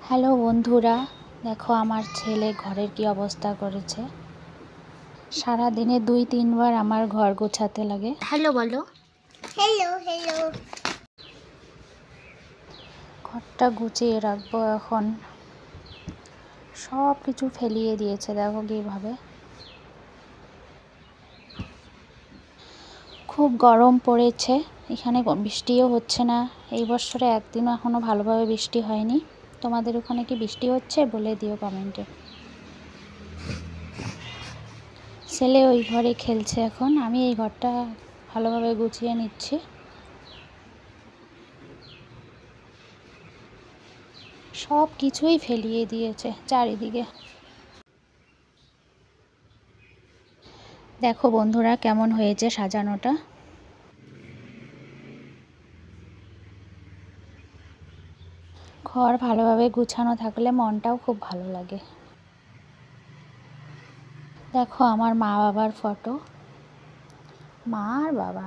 Hello বন্ধুরা, দেখো আমার ছেলে ঘরের কি অবস্থা করেছে। সারা দিনে 2-3 বার আমার ঘর গোছাতে লাগে। হ্যালো বলো। Hello hello. ঘরটা গুছিয়ে রাখবো এখন। সব কিছু ফেলিয়ে দিয়েছে, দেখো কীভাবে। খুব গরম পড়েছে, এখানে বৃষ্টিও হচ্ছে না। এই বছরে একদিনও এখনও ভালোভাবে বৃষ্টি হয়নি। তোমাদের ওখানে কি বৃষ্টি হচ্ছে বলে দিও কমেন্টে। ছেলে ওই ঘরে খেলছে এখন, আমি এই ঘরটা ভালোভাবে গুছিয়ে নিচ্ছি। সব কিছুই ফেলিয়ে দিয়েছে চারিদিকে। দেখো বন্ধুরা কেমন হয়েছে সাজানোটা। ঘর ভালোভাবে গুছানো থাকলে মনটাও খুব ভালো লাগে। দেখো আমার মা বাবার ফটো, মা আর বাবা।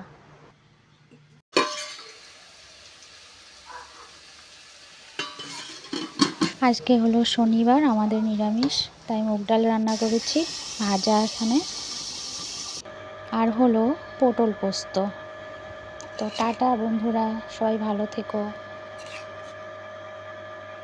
আজকে হলো শনিবার, আমাদের নিরামিষ, তাই মুগ ডাল রান্না করেছি, ভাজা এখানে, আর হলো পটল পোস্ত। তো টাটা বন্ধুরা, সবাই ভালো থেকো।